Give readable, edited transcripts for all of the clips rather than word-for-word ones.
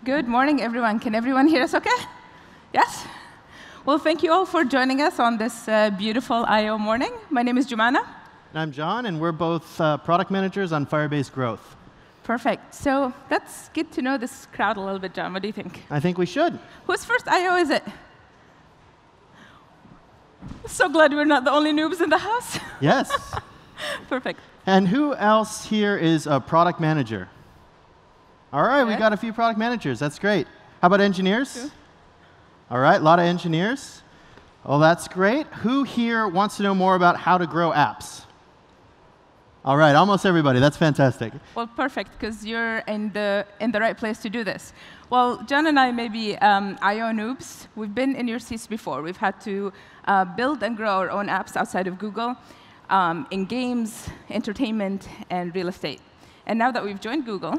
Good morning, everyone. Can everyone hear us OK? Yes? Well, thank you all for joining us on this beautiful I/O morning. My name is Jumana. And I'm John, and we're both product managers on Firebase Growth. Perfect. So let's get to know this crowd a little bit, John. What do you think? I think we should. Whose first I/O is it? So glad we're not the only noobs in the house. Yes. Perfect. And who else here is a product manager? All right, we got a few product managers. That's great. How about engineers? Sure. All right, a lot of engineers. Well, that's great. Who here wants to know more about how to grow apps? All right, almost everybody. That's fantastic. Well, perfect, because you're in the right place to do this. Well, John and I may be I/O noobs. We've been in your seats before. We've had to build and grow our own apps outside of Google in games, entertainment, and real estate. And now that we've joined Google,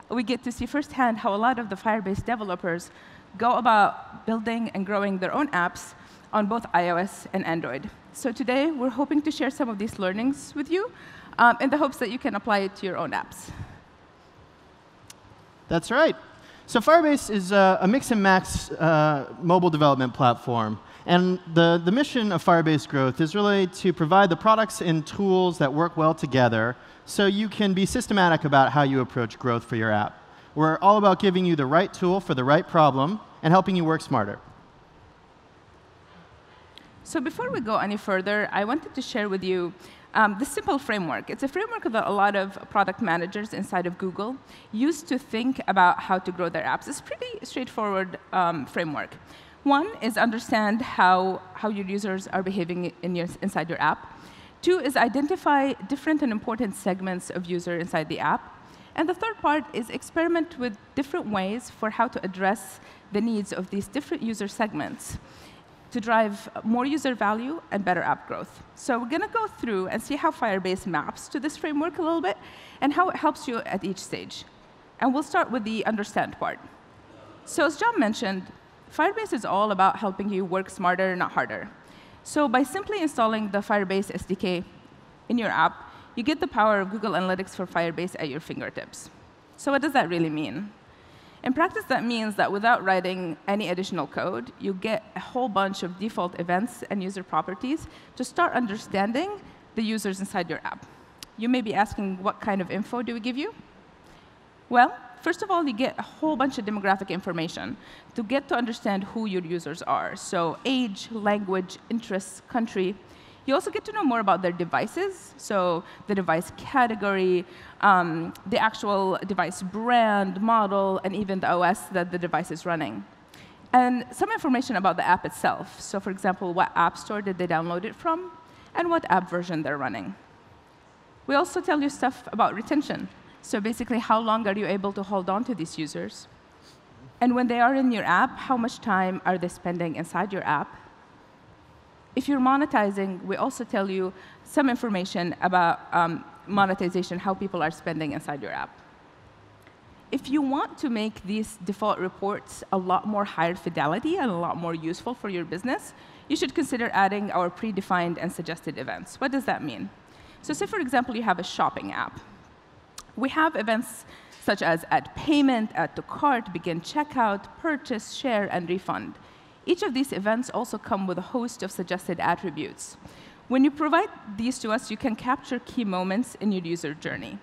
we get to see firsthand how a lot of the Firebase developers go about building and growing their own apps on both iOS and Android. So today, we're hoping to share some of these learnings with you in the hopes that you can apply it to your own apps. That's right. So Firebase is a mix-and-match mobile development platform. And the mission of Firebase Growth is really to provide the products and tools that work well together so you can be systematic about how you approach growth for your app. We're all about giving you the right tool for the right problem and helping you work smarter. So before we go any further, I wanted to share with you this simple framework. It's a framework that a lot of product managers inside of Google use to think about how to grow their apps. It's a pretty straightforward framework. One is understand how your users are behaving inside your app. Two is identify different and important segments of user inside the app. And the third part is experiment with different ways for how to address the needs of these different user segments to drive more user value and better app growth. So we're going to go through and see how Firebase maps to this framework a little bit and how it helps you at each stage. And we'll start with the understand part. So as John mentioned, Firebase is all about helping you work smarter, not harder. So by simply installing the Firebase SDK in your app, you get the power of Google Analytics for Firebase at your fingertips. So what does that really mean? In practice, that means that without writing any additional code, you get a whole bunch of default events and user properties to start understanding the users inside your app. You may be asking, what kind of info do we give you? Well, first of all, you get a whole bunch of demographic information to get to understand who your users are. So age, language, interests, country. You also get to know more about their devices, so the device category, the actual device brand, model, and even the OS that the device is running. And some information about the app itself. So for example, what app store did they download it from, and what app version they're running. We also tell you stuff about retention. So basically, how long are you able to hold on to these users? And when they are in your app, how much time are they spending inside your app? If you're monetizing, we also tell you some information about monetization, how people are spending inside your app. If you want to make these default reports a lot more higher fidelity and a lot more useful for your business, you should consider adding our predefined and suggested events. What does that mean? So say, for example, you have a shopping app. We have events such as add payment, add to cart, begin checkout, purchase, share, and refund. Each of these events also come with a host of suggested attributes. When you provide these to us, you can capture key moments in your user journey.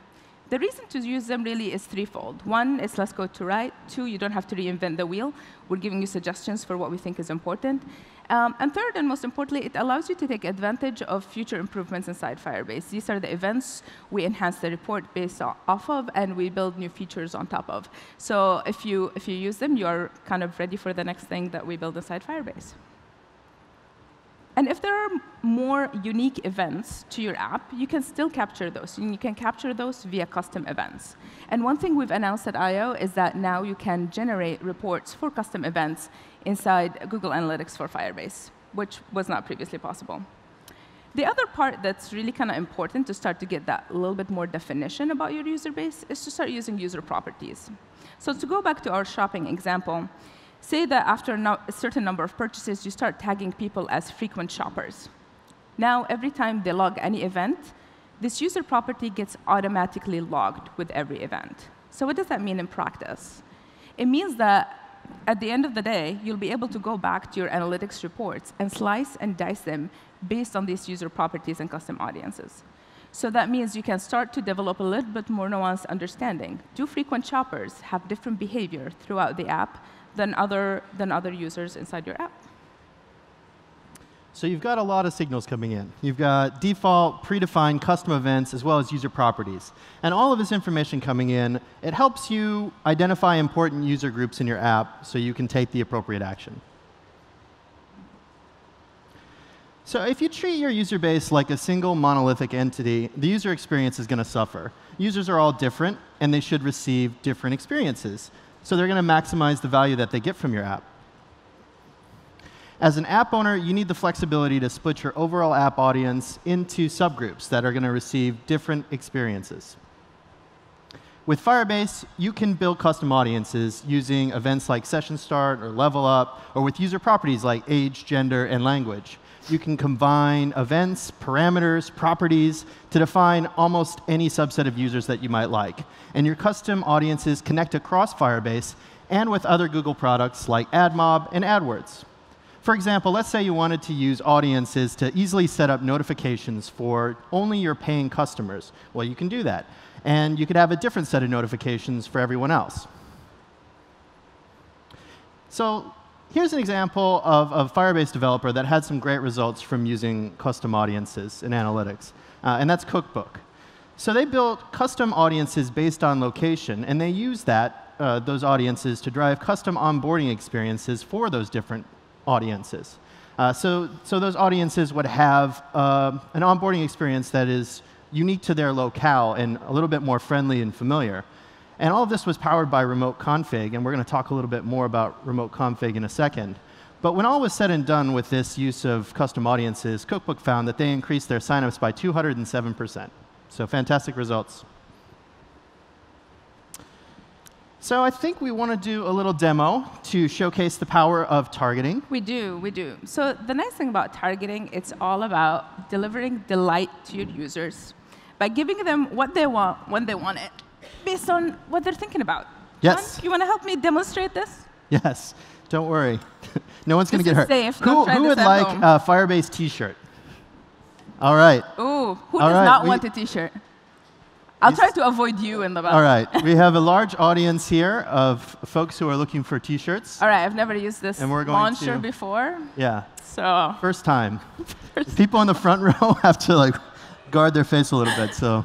The reason to use them really is threefold. One is less code to write. Two, you don't have to reinvent the wheel. We're giving you suggestions for what we think is important. And third, and most importantly, it allows you to take advantage of future improvements inside Firebase. These are the events we enhance the report based off of, and we build new features on top of. So if you use them, you are kind of ready for the next thing that we build inside Firebase. And if there are more unique events to your app, you can still capture those. And you can capture those via custom events. And one thing we've announced at I/O is that now you can generate reports for custom events inside Google Analytics for Firebase, which was not previously possible. The other part that's really kind of important to start to get that a little bit more definition about your user base is to start using user properties. So to go back to our shopping example, say that after a certain number of purchases, you start tagging people as frequent shoppers. Now, every time they log any event, this user property gets automatically logged with every event. So what does that mean in practice? it means that at the end of the day, you'll be able to go back to your analytics reports and slice and dice them based on these user properties and custom audiences. So that means you can start to develop a little bit more nuanced understanding. Do frequent shoppers have different behavior throughout the app than other users inside your app? So you've got a lot of signals coming in. You've got default, predefined custom events, as well as user properties. And all of this information coming in, it helps you identify important user groups in your app so you can take the appropriate action. So if you treat your user base like a single monolithic entity, the user experience is going to suffer. Users are all different, and they should receive different experiences. So they're going to maximize the value that they get from your app. As an app owner, you need the flexibility to split your overall app audience into subgroups that are going to receive different experiences. With Firebase, you can build custom audiences using events like session start or level up, or with user properties like age, gender, and language. You can combine events, parameters, properties to define almost any subset of users that you might like. And your custom audiences connect across Firebase and with other Google products like AdMob and AdWords. For example, let's say you wanted to use audiences to easily set up notifications for only your paying customers. Well, you can do that. And you could have a different set of notifications for everyone else. So here's an example of a Firebase developer that had some great results from using custom audiences in analytics. And that's Cookbook. So they built custom audiences based on location, and they used those audiences to drive custom onboarding experiences for those different audiences. So those audiences would have an onboarding experience that is unique to their locale and a little bit more friendly and familiar. And all of this was powered by remote config, and we're going to talk a little bit more about remote config in a second. But when all was said and done with this use of custom audiences, Cookbook found that they increased their signups by 207%. So fantastic results. So I think we want to do a little demo to showcase the power of targeting. We do. So the nice thing about targeting, it's all about delivering delight to your users by giving them what they want when they want it, based on what they're thinking about. Yes. John, you want to help me demonstrate this? Yes. Don't worry. No one's going to get hurt. Safe. Who would like a Firebase T-shirt? All right. Ooh, who does not want a T-shirt? I'll try to avoid you in the back. All right. We have a large audience here of folks who are looking for T-shirts. All right. I've never used this launcher before. Yeah. So. First time. People in the front row have to guard their face a little bit. So.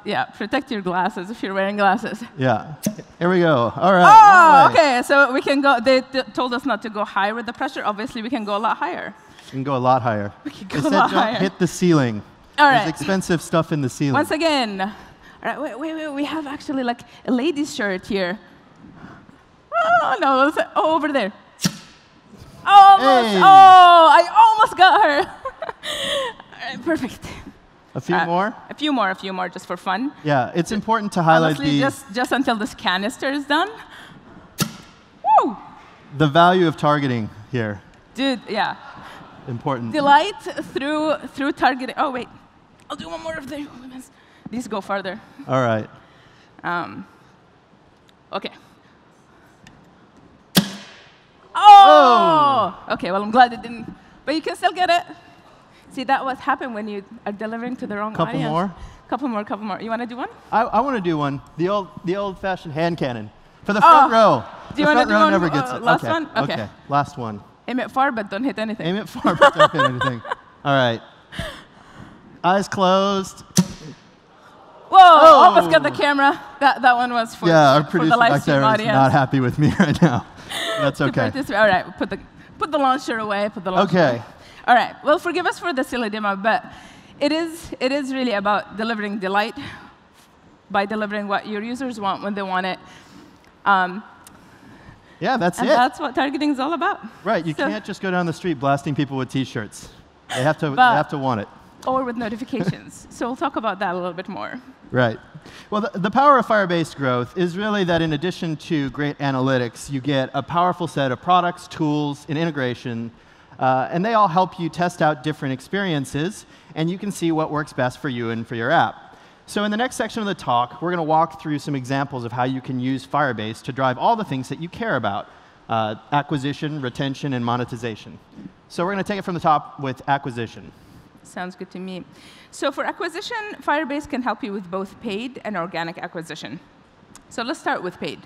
Yeah. Protect your glasses if you're wearing glasses. Yeah. Here we go. All right. Oh, OK. So we can go. They told us not to go higher with the pressure. Obviously, we can go a lot higher. We can go a lot higher. We can go a lot higher. Don't hit the ceiling. All right. There's expensive stuff in the ceiling. Once again, all right, wait. We have actually a lady's shirt here. Oh, no, over there. Almost. Hey. Oh, I almost got her. All right, perfect. A few more? A few more, just for fun. Yeah, it's important to highlight honestly, just until this canister is done. Woo! The value of targeting here. Dude, yeah. Important. Delight through targeting. Oh, wait. I'll do one more of these. These go farther. All right. OK. Oh! OK, well, I'm glad it didn't. But you can still get it. See, that what happened when you are delivering to the wrong audience. Couple more. You want to do one? I want to do one. The old-fashioned hand cannon. For the front row. Do you want to do one? Never gets it. Last one? OK. Last one. Aim it far, but don't hit anything. Aim it far, but don't hit anything. All right. Eyes closed. Whoa! Oh. Almost got the camera. That one was for, our for the live stream audience. Is not happy with me right now. That's OK. All right. Put the launcher away. Away. All right. Well, forgive us for the silly demo, but it is really about delivering delight by delivering what your users want when they want it. Yeah, that's it. And that's what targeting is all about. Right. You can't just go down the street blasting people with T-shirts. They have to want it. Or with notifications. So we'll talk about that a little bit more. Right. Well, the power of Firebase growth is really that in addition to great analytics, you get a powerful set of products, tools, and integration. And they all help you test out different experiences. And you can see what works best for you and for your app. So in the next section of the talk, we're going to walk through some examples of how you can use Firebase to drive all the things that you care about: acquisition, retention, and monetization. So we're going to take it from the top with acquisition. Sounds good to me. So for acquisition, Firebase can help you with both paid and organic acquisition. So let's start with paid.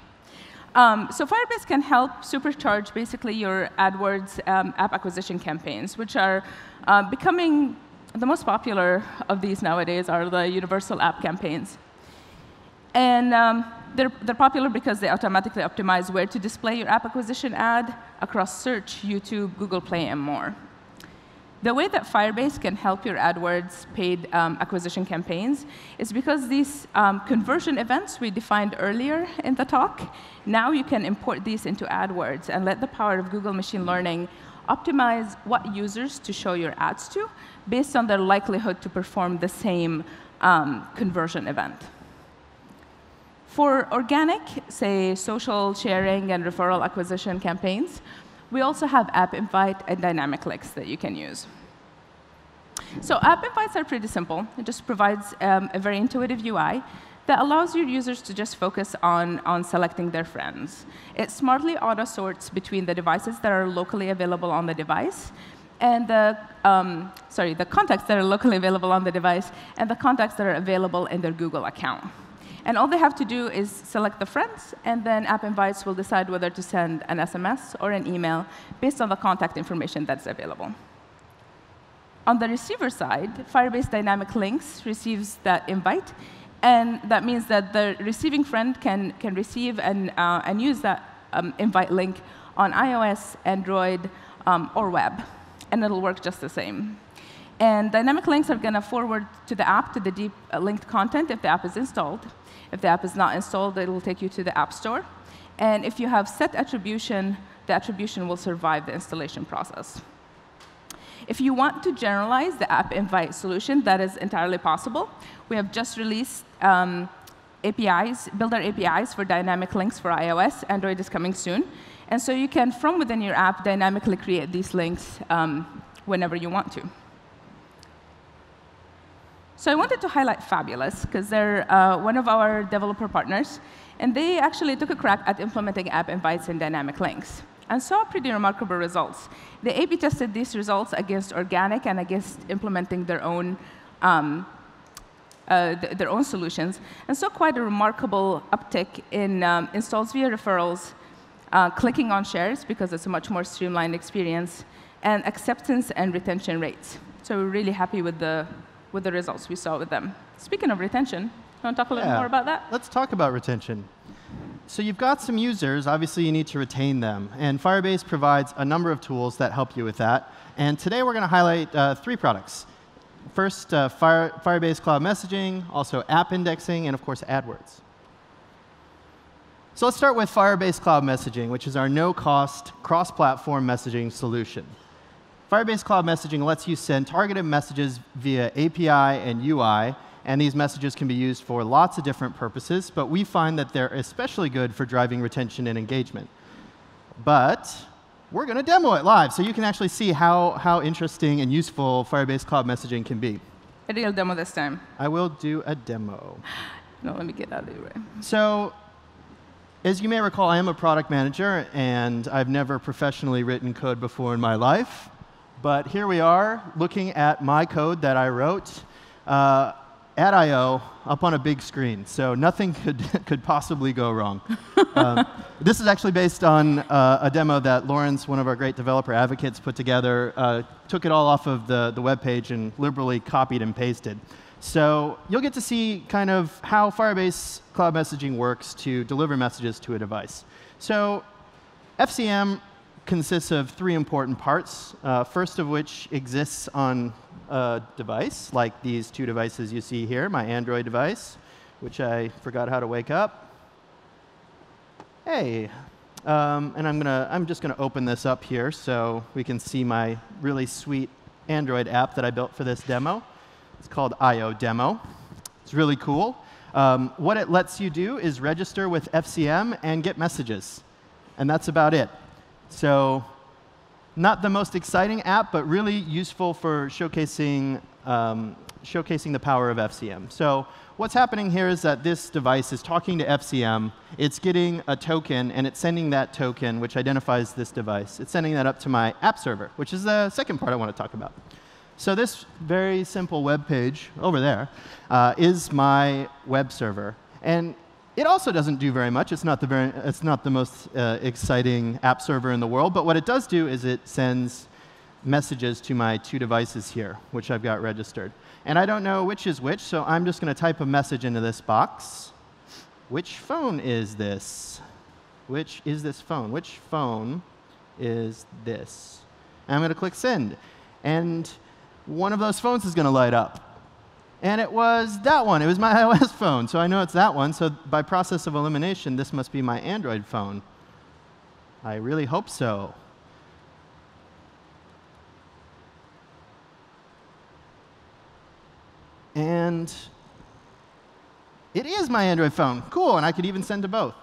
So Firebase can help supercharge basically your AdWords app acquisition campaigns, which are becoming the most popular of these nowadays are the universal app campaigns. And they're popular because they automatically optimize where to display your app acquisition ad across search, YouTube, Google Play, and more. The way that Firebase can help your AdWords paid acquisition campaigns is because these conversion events we defined earlier in the talk, now you can import these into AdWords and let the power of Google machine learning optimize what users to show your ads to based on their likelihood to perform the same conversion event. For organic, say, social sharing and referral acquisition campaigns, we also have app invite and dynamic links that you can use. So app invites are pretty simple. It just provides a very intuitive UI that allows your users to just focus on selecting their friends. It smartly auto-sorts between the devices that are locally available on the device and the contacts that are locally available on the device and the contacts that are available in their Google account. And all they have to do is select the friends, and then App Invites will decide whether to send an SMS or an email based on the contact information that's available. On the receiver side, Firebase Dynamic Links receives that invite, and that means that the receiving friend can receive and use that invite link on iOS, Android, or web, and it'll work just the same. And dynamic links are going to forward to the app to the deep linked content if the app is installed. If the app is not installed, it will take you to the App Store. And if you have set attribution, the attribution will survive the installation process. If you want to generalize the app invite solution, that is entirely possible. We have just released APIs, builder APIs for dynamic links for iOS. Android is coming soon. And so you can, from within your app, dynamically create these links whenever you want to. So I wanted to highlight Fabulous, because they're one of our developer partners. And they actually took a crack at implementing app invites and dynamic links and saw pretty remarkable results. They A/B tested these results against organic and against implementing their own solutions, and saw quite a remarkable uptick in installs via referrals, clicking on shares, because it's a much more streamlined experience, and acceptance and retention rates. So we're really happy with the results we saw with them. Speaking of retention, you want to talk a little more about that? Let's talk about retention. So you've got some users. Obviously, you need to retain them. And Firebase provides a number of tools that help you with that. And today, we're going to highlight 3 products. First, Firebase Cloud Messaging, also app indexing, and of course, AdWords. So let's start with Firebase Cloud Messaging, which is our no-cost, cross-platform messaging solution. Firebase Cloud Messaging lets you send targeted messages via API and UI, and these messages can be used for lots of different purposes, but we find that they're especially good for driving retention and engagement. But we're going to demo it live, so you can actually see how interesting and useful Firebase Cloud Messaging can be. A real demo this time. I will do a demo. No, let me get out of the way. So as you may recall, I am a product manager, and I've never professionally written code before in my life. But here we are, looking at my code that I wrote at I/O up on a big screen. So nothing could possibly go wrong. This is actually based on a demo that Lawrence, one of our great developer advocates, put together, took it all off of the web page and liberally copied and pasted. So you'll get to see kind of how Firebase Cloud Messaging works to deliver messages to a device. So FCM consists of 3 important parts, first of which exists on a device, like these 2 devices you see here, my Android device, which I forgot how to wake up. Hey. And I'm just going to open this up here so we can see my really sweet Android app that I built for this demo. It's called I/O Demo. It's really cool. What it lets you do is register with FCM and get messages. And that's about it. So not the most exciting app, but really useful for showcasing showcasing the power of FCM. So what's happening here is that this device is talking to FCM. It's getting a token, and it's sending that token, which identifies this device. It's sending that up to my app server, which is the second part I want to talk about. So this very simple web page over there is my web server. And it also doesn't do very much. It's not the most exciting app server in the world. But what it does do is it sends messages to my 2 devices here, which I've got registered. And I don't know which is which, so I'm just going to type a message into this box. Which phone is this? Which is this phone? Which phone is this? And I'm going to click send. And one of those phones is going to light up. And it was that one. It was my iOS phone. So I know it's that one. So by process of elimination, this must be my Android phone. I really hope so. And it is my Android phone. Cool. And I could even send to both.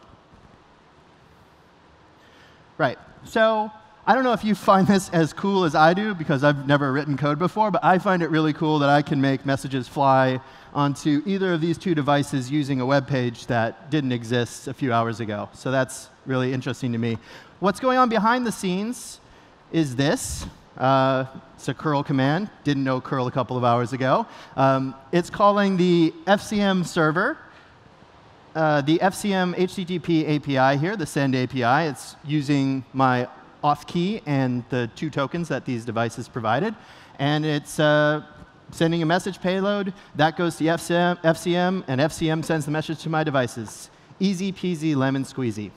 Right. So I don't know if you find this as cool as I do, because I've never written code before, but I find it really cool that I can make messages fly onto either of these 2 devices using a web page that didn't exist a few hours ago. So that's really interesting to me. What's going on behind the scenes is this. It's a curl command. Didn't know curl a couple of hours ago. It's calling the FCM server, the FCM HTTP API here, the send API. It's using my auth key and the 2 tokens that these devices provided. And it's sending a message payload. That goes to FCM, and FCM sends the message to my devices. Easy peasy lemon squeezy.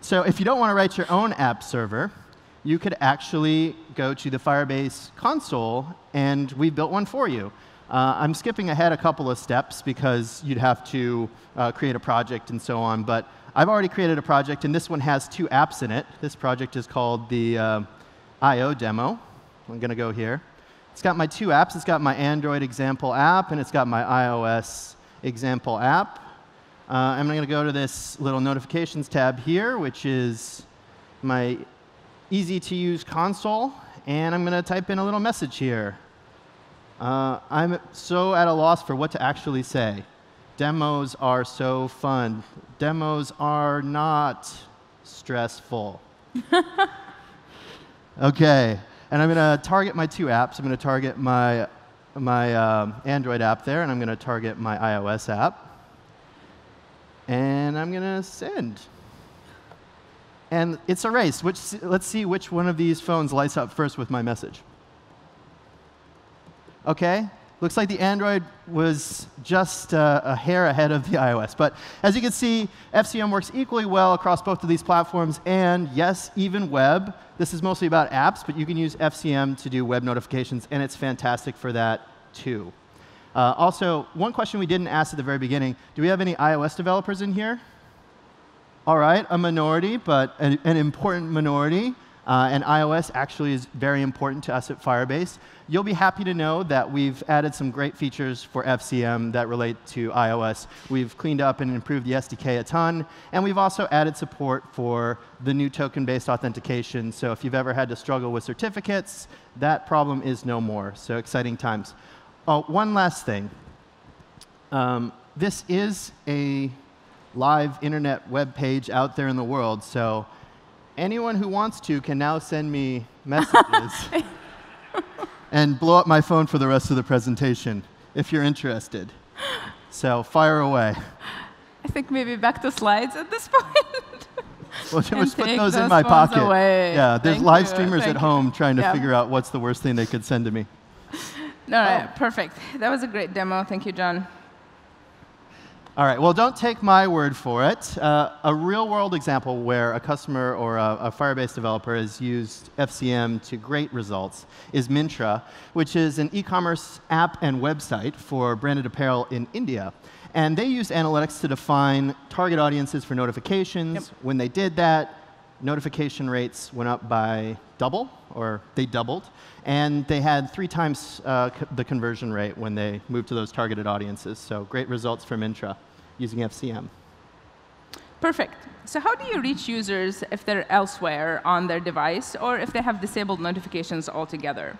So if you don't want to write your own app server, you could actually go to the Firebase console, and we built one for you. I'm skipping ahead a couple of steps because you'd have to create a project and so on. But I've already created a project, and this one has 2 apps in it. This project is called the I/O demo. I'm going to go here. It's got my 2 apps. It's got my Android example app, and it's got my iOS example app. I'm going to go to this little notifications tab here, which is my easy-to-use console. And I'm going to type in a little message here. I'm so at a loss for what to actually say. Demos are so fun. Demos are not stressful. OK. And I'm going to target my 2 apps. I'm going to target my Android app there, and I'm going to target my iOS app. And I'm going to send. And it's a race. Let's see which one of these phones lights up first with my message. OK. Looks like the Android was just a hair ahead of the iOS. But as you can see, FCM works equally well across both of these platforms. And yes, even web. This is mostly about apps, but you can use FCM to do web notifications, and it's fantastic for that too. Also, one question we didn't ask at the very beginning, do we have any iOS developers in here? All right, a minority, but an important minority. And iOS actually is very important to us at Firebase. You'll be happy to know that we've added some great features for FCM that relate to iOS. We've cleaned up and improved the SDK a ton. And we've also added support for the new token-based authentication. So if you've ever had to struggle with certificates, that problem is no more. So exciting times. Oh, one last thing. This is a live internet web page out there in the world. So anyone who wants to can now send me messages and blow up my phone for the rest of the presentation, if you're interested. So fire away. I think maybe back to slides at this point. Well, just put those in my pocket. Away. Yeah, there's live streamers at home trying to figure out what's the worst thing they could send to me. All right, perfect. That was a great demo. Thank you, John. All right, well, don't take my word for it. A real-world example where a customer or a Firebase developer has used FCM to great results is Myntra, which is an e-commerce app and website for branded apparel in India. And they used analytics to define target audiences for notifications. Yep. When they did that, notification rates went up by double, or they doubled. And they had 3 times the conversion rate when they moved to those targeted audiences. So great results for Myntra using FCM. Perfect. So how do you reach users if they're elsewhere on their device or if they have disabled notifications altogether?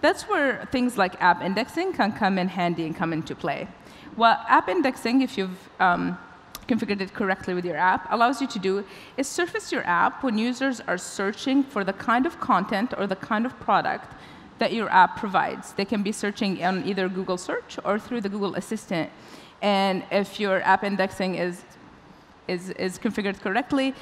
That's where things like app indexing can come in handy and come into play. What app indexing, if you've configured it correctly with your app, allows you to do is surface your app when users are searching for the kind of content or the kind of product that your app provides. They can be searching on either Google Search or through the Google Assistant. And if your app indexing is configured correctly,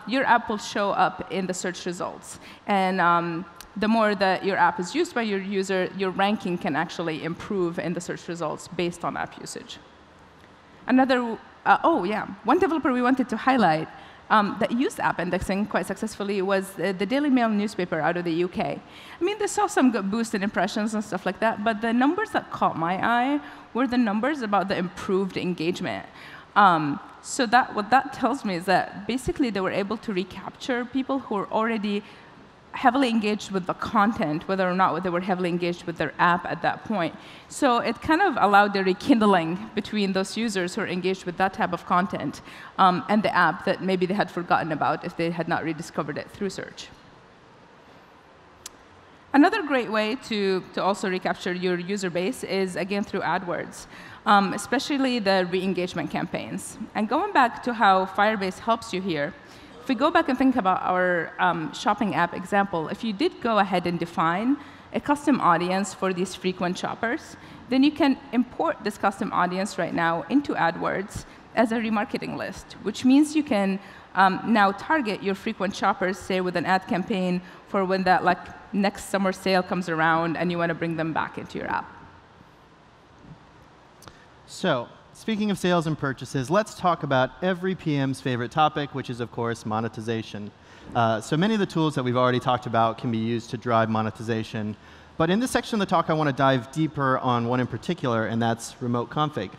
your app will show up in the search results. And the more that your app is used by your user, your ranking can actually improve in the search results based on app usage. One developer we wanted to highlight that used app indexing quite successfully was the Daily Mail newspaper out of the UK. I mean, they saw some good boost in impressions and stuff like that, but the numbers that caught my eye were the numbers about the improved engagement. So what that tells me is that basically they were able to recapture people who were already heavily engaged with the content, whether or not they were heavily engaged with their app at that point. So it kind of allowed the rekindling between those users who are engaged with that type of content and the app that maybe they had forgotten about if they had not rediscovered it through search. Another great way to also recapture your user base is, again, through AdWords, especially the re-engagement campaigns. And going back to how Firebase helps you here, if we go back and think about our shopping app example, if you did go ahead and define a custom audience for these frequent shoppers, then you can import this custom audience right now into AdWords as a remarketing list, which means you can now target your frequent shoppers, say, with an ad campaign for when that next summer sale comes around and you want to bring them back into your app. So, speaking of sales and purchases, let's talk about every PM's favorite topic, which is, of course, monetization. So many of the tools that we've already talked about can be used to drive monetization. But in this section of the talk, I want to dive deeper on one in particular, and that's remote config.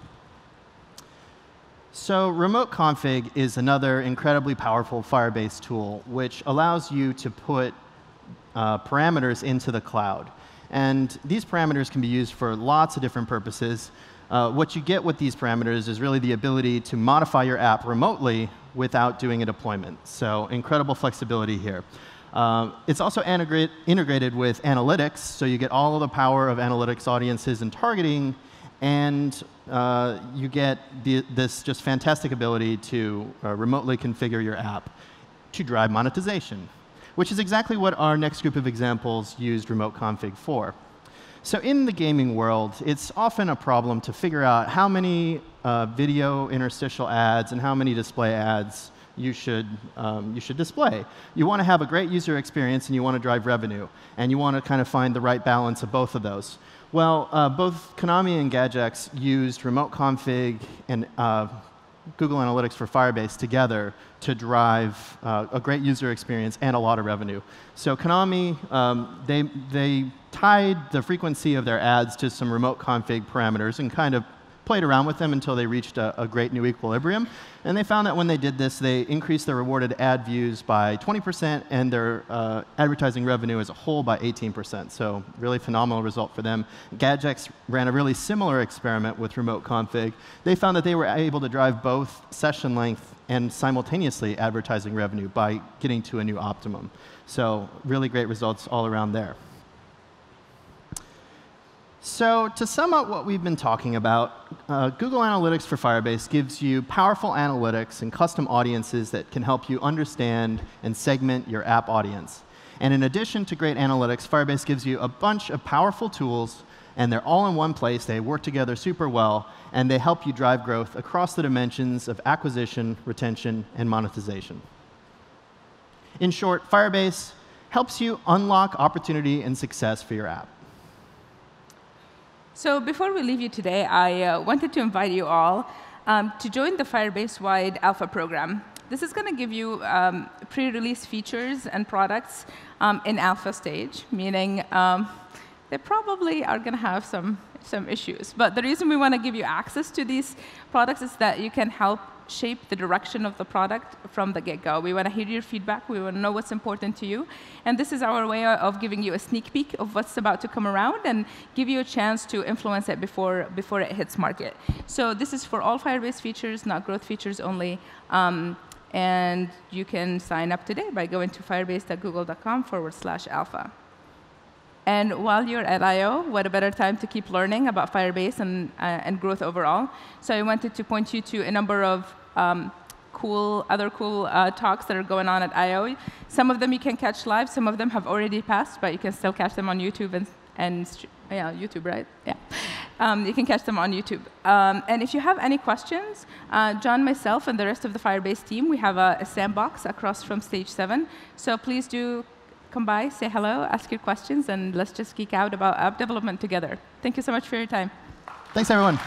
So remote config is another incredibly powerful Firebase tool, which allows you to put parameters into the cloud. And these parameters can be used for lots of different purposes. What you get with these parameters is really the ability to modify your app remotely without doing a deployment. So incredible flexibility here. It's also integrated with analytics, so you get all of the power of analytics, audiences, and targeting, and you get this just fantastic ability to remotely configure your app to drive monetization, which is exactly what our next group of examples used remote config for. So in the gaming world, it's often a problem to figure out how many video interstitial ads and how many display ads you should display. You want to have a great user experience, and you want to drive revenue. And you want to kind of find the right balance of both of those. Well, both Konami and Gadgex used remote config and Google Analytics for Firebase together to drive a great user experience and a lot of revenue. So Konami, they tied the frequency of their ads to some remote config parameters and kind of played around with them until they reached a great new equilibrium. And they found that when they did this, they increased their rewarded ad views by 20% and their advertising revenue as a whole by 18%. So really phenomenal result for them. Gadgex ran a really similar experiment with remote config. They found that they were able to drive both session length and simultaneously advertising revenue by getting to a new optimum. So really great results all around there. So to sum up what we've been talking about, Google Analytics for Firebase gives you powerful analytics and custom audiences that can help you understand and segment your app audience. And in addition to great analytics, Firebase gives you a bunch of powerful tools, and they're all in one place. They work together super well, and they help you drive growth across the dimensions of acquisition, retention, and monetization. In short, Firebase helps you unlock opportunity and success for your app. So before we leave you today, I wanted to invite you all to join the Firebase-wide alpha program. This is going to give you pre-release features and products in alpha stage, meaning they probably are going to have some issues. But the reason we want to give you access to these products is that you can help shape the direction of the product from the get-go. We want to hear your feedback. We want to know what's important to you. And this is our way of giving you a sneak peek of what's about to come around and give you a chance to influence it before it hits market. So this is for all Firebase features, not growth features only. And you can sign up today by going to firebase.google.com/alpha. And while you're at I/O, what a better time to keep learning about Firebase and growth overall. So I wanted to point you to a number of other cool talks that are going on at I/O. Some of them you can catch live. Some of them have already passed, but you can still catch them on YouTube yeah, YouTube, right? Yeah. You can catch them on YouTube. And if you have any questions, John, myself, and the rest of the Firebase team, we have a sandbox across from stage 7. So please do come by, say hello, ask your questions, and let's just geek out about app development together. Thank you so much for your time. Thanks, everyone.